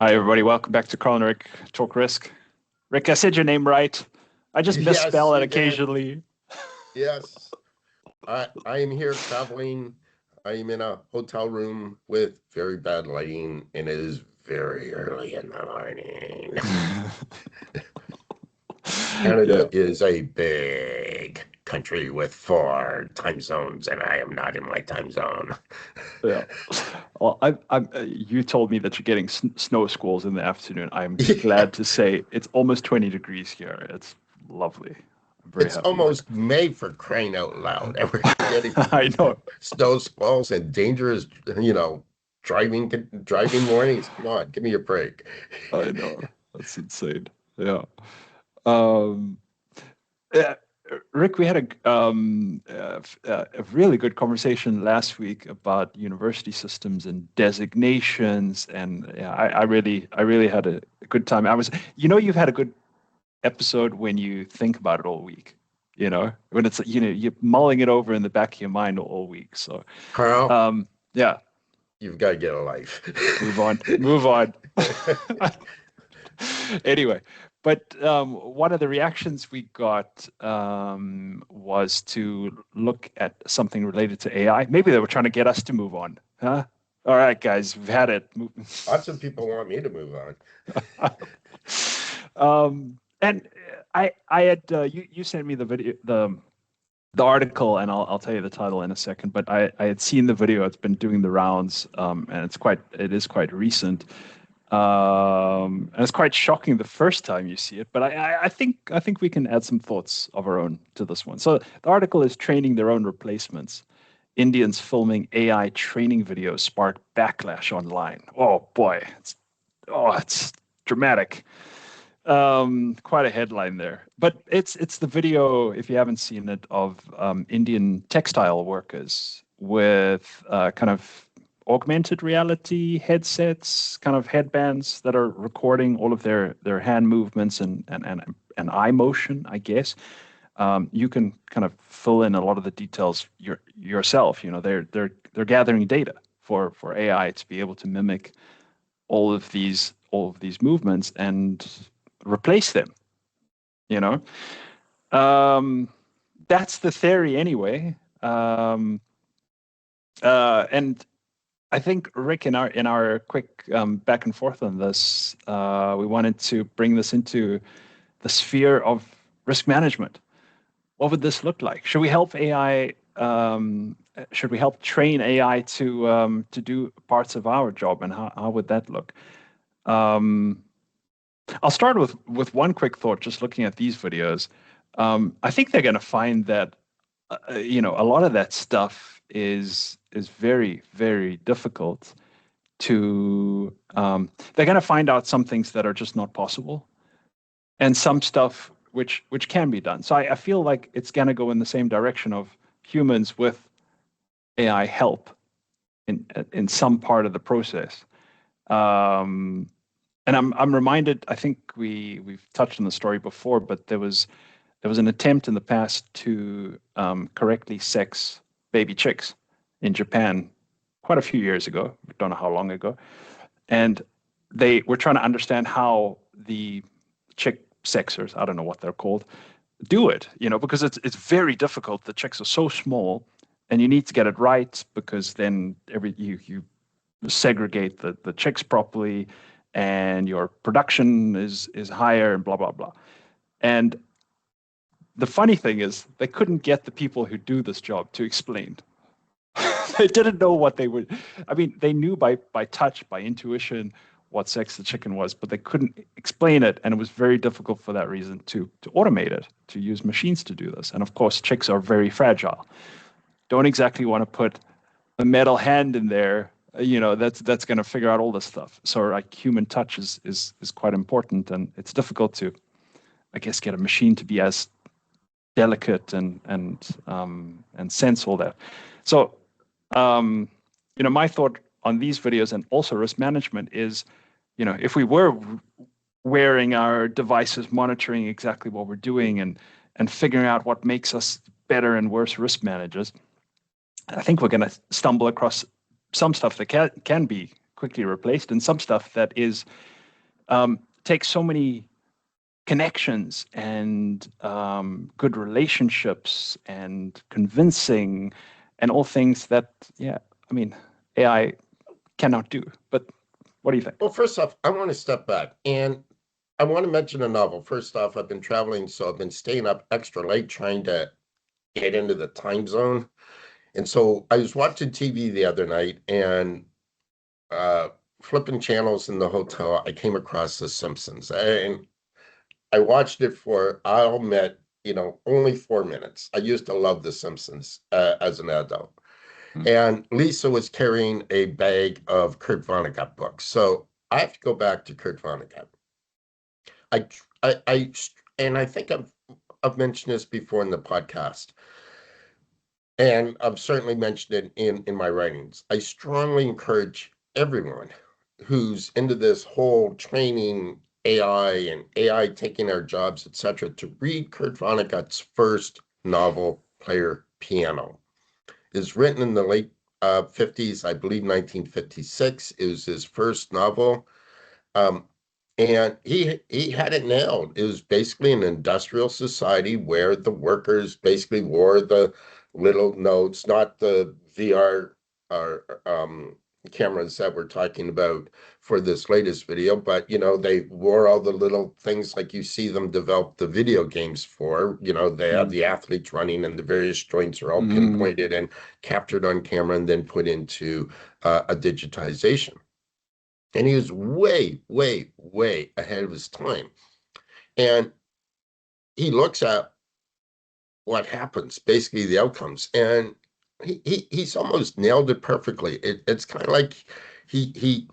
Hi, everybody. Welcome back to Carl and Rick Talk Risk. Rick, I said your name right. I just Yes, misspell it you did. occasionally. Yes. I am here traveling. I am in a hotel room with very bad lighting, and it is very early in the morning. Yeah, Canada is a big country with 4 time zones, and I am not in my time zone. yeah. Well, you told me that you're getting snow squalls in the afternoon. I'm Yeah, glad to say it's almost 20 degrees here. It's lovely. I'm very it's happy. almost May for crying out loud, and we're getting I know. snow squalls and dangerous, driving warnings. Come on, give me a break. I know. That's insane. Yeah. Um, Yeah, Rick, we had a really good conversation last week about university systems and designations, and yeah, I really had a good time. You've had a good episode when you think about it all week, when it's, you're mulling it over in the back of your mind all week. So, Carl, yeah, you've got to get a life. move on. Anyway, but one of the reactions we got was to look at something related to AI. Maybe they were trying to get us to move on, huh? All right, guys, we've had it. Lots of people want me to move on. And I had you sent me the video, the article, and I'll tell you the title in a second. But I had seen the video. It's been doing the rounds, and it is quite recent. And it's quite shocking the first time you see it, but I think we can add some thoughts of our own to this one. So the article is training their own replacements. Indians filming AI training videos spark backlash online. Oh boy, it's dramatic. Quite a headline there, but it's the video, if you haven't seen it, of Indian textile workers with kind of augmented reality headsets, kind of headbands that are recording all of their hand movements and eye motion, I guess. You can kind of fill in a lot of the details yourself. They're gathering data for AI to be able to mimic all of these movements and replace them. You know, um, that's the theory anyway. And I think Rick, in our quick back and forth on this, we wanted to bring this into the sphere of risk management. What would this look like? Should we help AI? Should we help train AI to do parts of our job, and how would that look? Um, I'll start with one quick thought. Just looking at these videos, I think they're going to find that a lot of that stuff is very, very difficult to. They're going to find out some things that are just not possible, and some stuff which can be done. So I feel like it's going to go in the same direction of humans with AI help in some part of the process. Um, and I'm reminded. I think we've touched on the story before, but there was an attempt in the past to correctly sex baby chicks in Japan quite a few years ago. I don't know how long ago. And they were trying to understand how the chick sexers, I don't know what they're called, do it, because it's very difficult. The chicks are so small, and you need to get it right because then you segregate the chicks properly, and your production is higher, and blah blah blah. And the funny thing is, they couldn't get the people who do this job to explain. They didn't know what they would. I mean, they knew by touch, by intuition, what sex the chicken was, but they couldn't explain it, and it was very difficult for that reason to automate it, to use machines to do this. And of course, chicks are very fragile. Don't exactly want to put a metal hand in there. That's going to figure out all this stuff. So like human touch is quite important, and it's difficult to, I guess, get a machine to be as delicate and sense all that. So, my thought on these videos and also risk management is, if we were wearing our devices, monitoring exactly what we're doing and figuring out what makes us better and worse risk managers, I think we're going to stumble across some stuff that can be quickly replaced, and some stuff that is takes so many connections and good relationships and convincing and all things that, yeah, I mean, AI cannot do. But what do you think? Well, first off, I want to step back and I want to mention a novel. First off, I've been traveling, so I've been staying up extra late trying to get into the time zone. And so I was watching TV the other night and uh, flipping channels in the hotel. I came across The Simpsons and I watched it for, I'll admit, only 4 minutes. I used to love The Simpsons as an adult. Mm. And Lisa was carrying a bag of Kurt Vonnegut books. So I have to go back to Kurt Vonnegut. I, I, and I think I've mentioned this before in the podcast, and I've certainly mentioned it in my writings. I strongly encourage everyone who's into this whole training AI and AI taking our jobs, etc., to read Kurt Vonnegut's first novel, Player Piano. It's written in the late 50s, I believe 1956. It was his first novel. Um, and he had it nailed. It was basically an industrial society where the workers basically wore the little notes, not the VR or cameras that we're talking about for this latest video, but they wore all the little things like you see them develop the video games for. They have the athletes running and the various joints are all pinpointed and captured on camera and then put into a digitization. And he was way, way, way ahead of his time. And he looks at what happens, basically the outcomes, and he's almost nailed it perfectly. It's kind of like he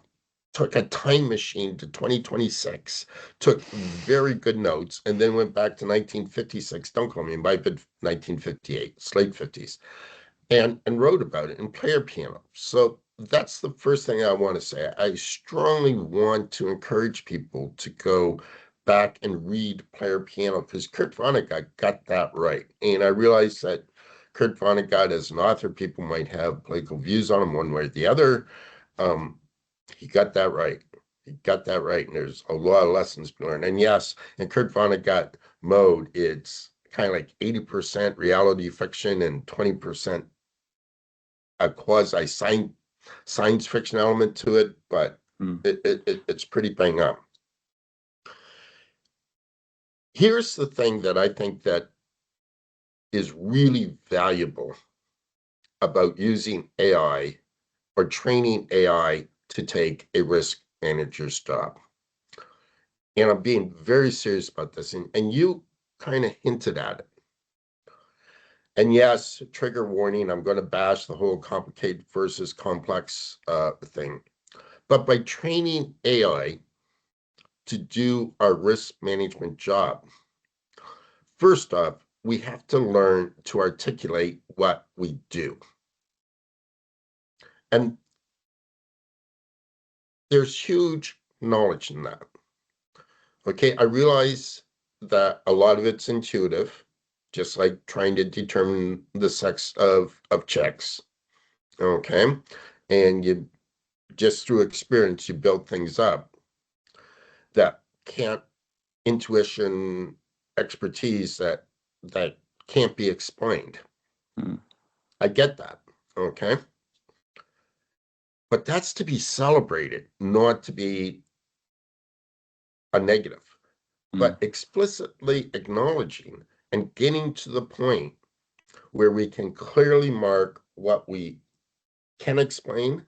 took a time machine to 2026, took very good notes, and then went back to 1956. Don't call me, it might have been 1958, it's late 50s, and wrote about it and Player Piano. So that's the first thing I want to say. I strongly want to encourage people to go back and read Player Piano because Kurt Vonnegut got that right. And I realize that Kurt Vonnegut as an author, people might have political views on him one way or the other. He got that right. He got that right. And there's a lot of lessons to learn. And yes, in Kurt Vonnegut mode, it's kind of like 80% reality fiction and 20% a quasi science fiction element to it, but it's pretty bang up. Here's the thing that I think that is really valuable about using AI or training AI to take a risk manager's job. And I'm being very serious about this, and you kind of hinted at it. And yes, trigger warning, I'm going to bash the whole complicated versus complex thing. But by training AI to do our risk management job, first off, we have to learn to articulate what we do. And there's huge knowledge in that. Okay, I realize that a lot of it's intuitive, just like trying to determine the sex of chicks. Okay, and you just through experience, you build things up that can't intuition expertise that can't be explained. I get that. Okay. But that's to be celebrated, not to be a negative, but explicitly acknowledging and getting to the point where we can clearly mark what we can explain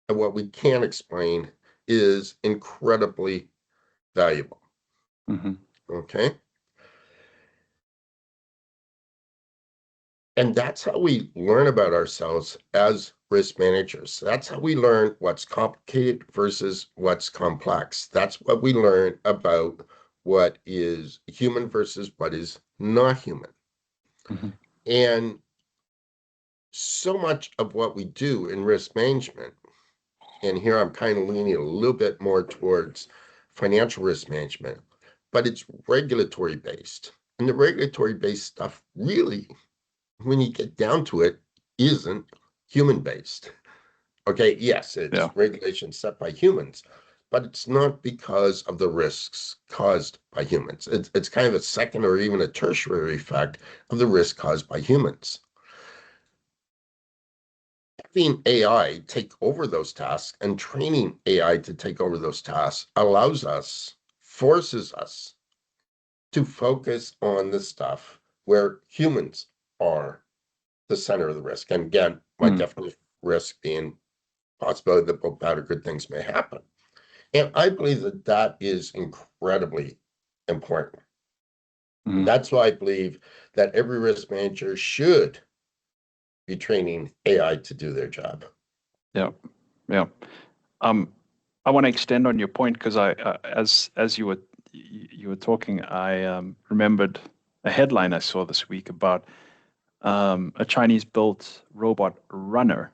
and what we can't explain is incredibly valuable. Okay. And that's how we learn about ourselves as risk managers. That's how we learn what's complicated versus what's complex. That's what we learn about what is human versus what is not human. And so much of what we do in risk management, and here I'm kind of leaning a little bit more towards financial risk management, but it's regulatory based. And the regulatory based stuff really, when you get down to it, isn't human based. Okay, yes, Yeah. it's regulation set by humans, but it's not because of the risks caused by humans. It's kind of a second or even a tertiary effect of the risk caused by humans. Having AI take over those tasks and training AI to take over those tasks allows us, forces us to focus on the stuff where humans are the center of the risk. And again, my Mm, definition of risk being possibility that both bad or good things may happen. And I believe that that is incredibly important. And mm, that's why I believe that every risk manager should be training AI to do their job. yeah. Yeah. Um, I want to extend on your point because as you were talking, I remembered a headline I saw this week about a Chinese-built robot runner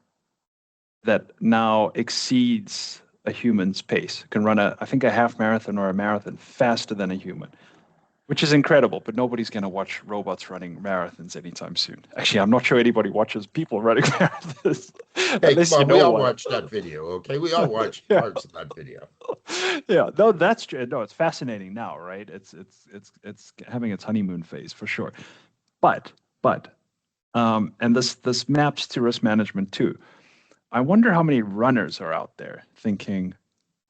that now exceeds a human's pace, can run I think a half marathon or a marathon faster than a human, which is incredible. But nobody's going to watch robots running marathons anytime soon. Actually, I'm not sure anybody watches people running marathons Hey, come unless you on, we know all one. watched that video, okay? We all watched Yeah. parts of that video. Yeah, no, that's true. No, it's fascinating now, right? It's having its honeymoon phase for sure. But but and this maps to risk management too. I wonder how many runners are out there thinking,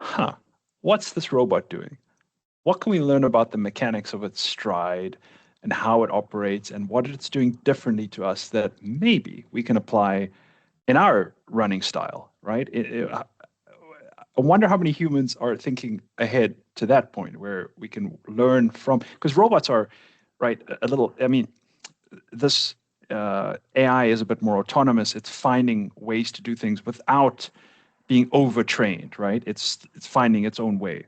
huh, what's this robot doing? What can we learn about the mechanics of its stride and how it operates and what it's doing differently to us that maybe we can apply in our running style, right? I wonder how many humans are thinking ahead to that point where we can learn from, because robots are, right, a little, I mean, this AI is a bit more autonomous. It's finding ways to do things without being overtrained, right? It's finding its own way.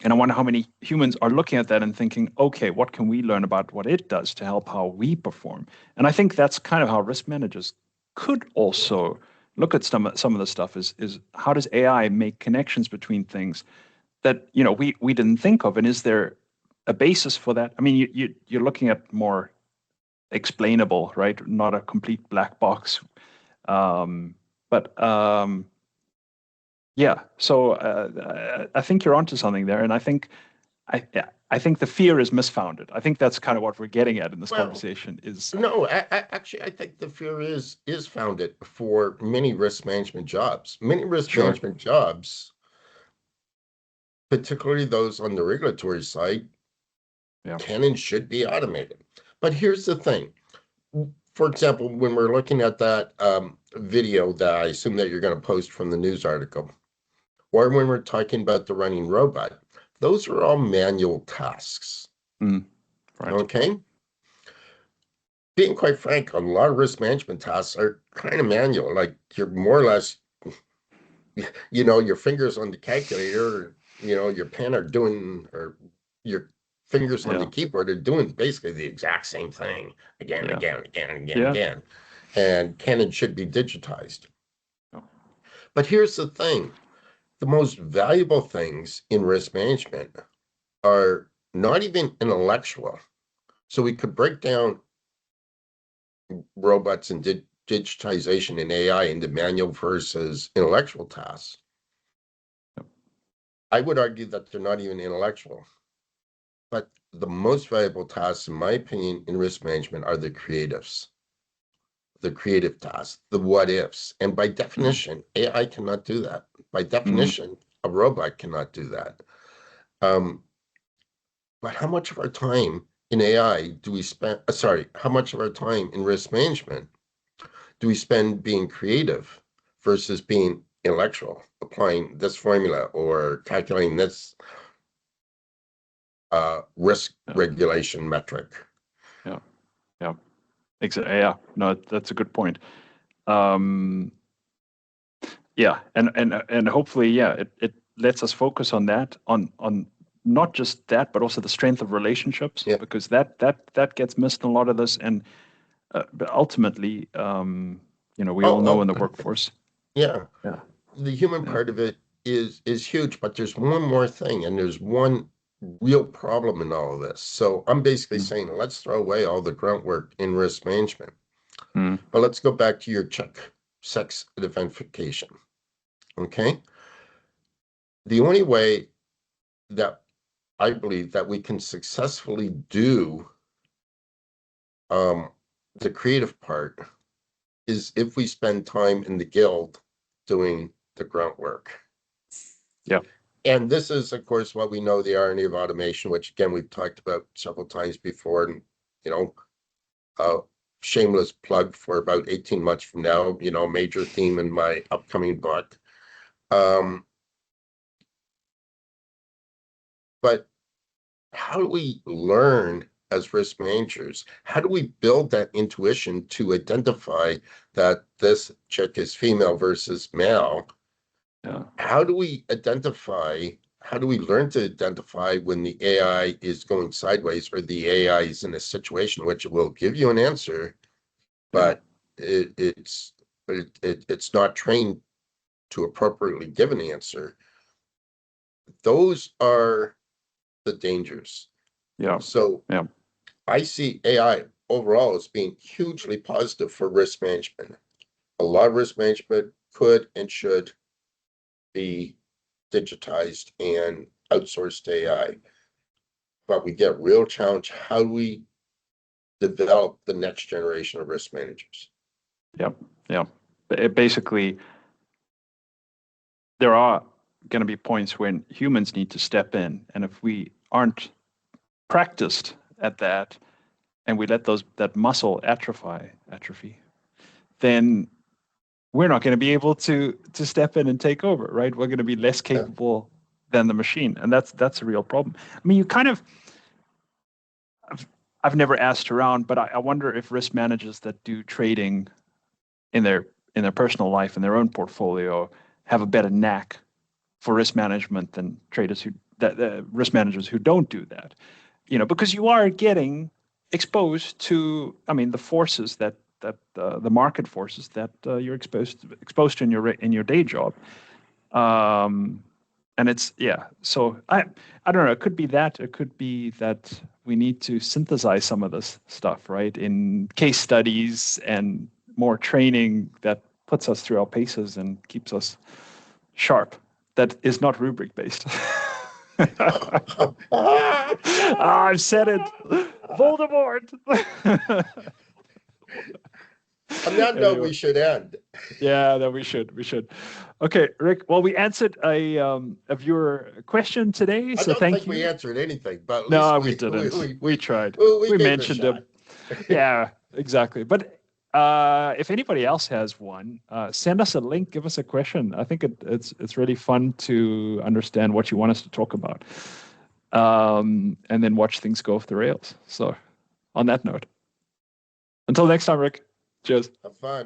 And I wonder how many humans are looking at that and thinking, okay, what can we learn about what it does to help how we perform? And I think that's kind of how risk managers could also look at some of the stuff is how does AI make connections between things that we didn't think of, and is there a basis for that? I mean, you're looking at more explainable, right? Not a complete black box. Um, but yeah, so I think you're onto something there, and yeah, I think the fear is misfounded. I think that's kind of what we're getting at in this Well, conversation. Is no, actually, I think the fear is founded for many risk management jobs. Many risk sure, management jobs, particularly those on the regulatory side, yeah, can and should be automated. But here's the thing. For example, when we're looking at that video that I assume that you're going to post from the news article, or when we're talking about the running robot, those are all manual tasks. mm, right, Okay. Being quite frank, a lot of risk management tasks are kind of manual. Like you're more or less, your fingers on the calculator, your pen are doing, or your fingers on the yeah, keyboard are doing basically the exact same thing again and yeah, again and again and again and yeah, again. And can and should be digitized. oh, But here's the thing. The most valuable things in risk management are not even intellectual. So we could break down robots and digitization and AI into manual versus intellectual tasks. I would argue that they're not even intellectual. But the most valuable tasks, in my opinion, in risk management are the creative tasks, the what ifs. And by mm, definition, AI cannot do that. By mm, definition, a robot cannot do that. Um, but how much of our time in AI do we spend? Sorry, how much of our time in risk management do we spend being creative versus being intellectual, applying this formula or calculating this risk yeah, regulation metric? yeah, yeah, exactly. Yeah, no, that's a good point. Um, yeah, and hopefully, yeah, it lets us focus on that, on not just that, but also the strength of relationships, Yeah. because that gets missed in a lot of this, and but ultimately, we all know Oh, in the oh, workforce. yeah. Yeah, The human yeah, part of it is huge, but there's one more thing, and there's one real problem in all of this. So I'm basically mm, saying, let's throw away all the grunt work in risk management. mm, But let's go back to your check. sex identification. Okay. The only way that I believe that we can successfully do the creative part is if we spend time in the guild doing the grunt work. Yeah. And this is, of course, what we know the irony of automation, which again we've talked about several times before. And you know, shameless plug for about 18 months from now, major theme in my upcoming book. But how do we learn as risk managers? How do we build that intuition to identify that this chick is female versus male? Yeah. How do we learn to identify when the AI is going sideways or the AI is in a situation which will give you an answer, Yeah. but it's not trained to appropriately give an answer? Those are the dangers. Yeah. So Yeah. I see AI overall as being hugely positive for risk management. A lot of risk management could and should be digitized and outsourced to AI. But we get real challenge. How do we develop the next generation of risk managers? Yeah. Yeah. Basically, there are going to be points when humans need to step in, and if we aren't practiced at that, and we let that muscle atrophy, then we're not going to be able to step in and take over, right? We're going to be less Yeah. capable than the machine, and that's a real problem. I mean, you kind of, I've never asked around, but I wonder if risk managers that do trading in their personal life in their own portfolio have a better knack for risk management than traders risk managers who don't do that. Because you are getting exposed to, I mean, the forces that the market forces that you're exposed to in your day job. And it's, yeah. So I don't know. It could be that. It could be that we need to synthesize some of this stuff, right, in case studies and more training that puts us through our paces and keeps us sharp. That is not rubric based. I've said it. Voldemort. On that note, Anyway, we should end. yeah, that we should. We should. Okay, Rick. Well, we answered a viewer question today, I so don't thank think we you. answered anything, but at least No, we we we didn't. we We we, tried. we We gave it a mentioned them. shot. Yeah, exactly. But if anybody else has one, send us a link. Give us a question. I think it's really fun to understand what you want us to talk about, and then watch things go off the rails. So, on that note, until next time, Rick. Cheers. Have fun.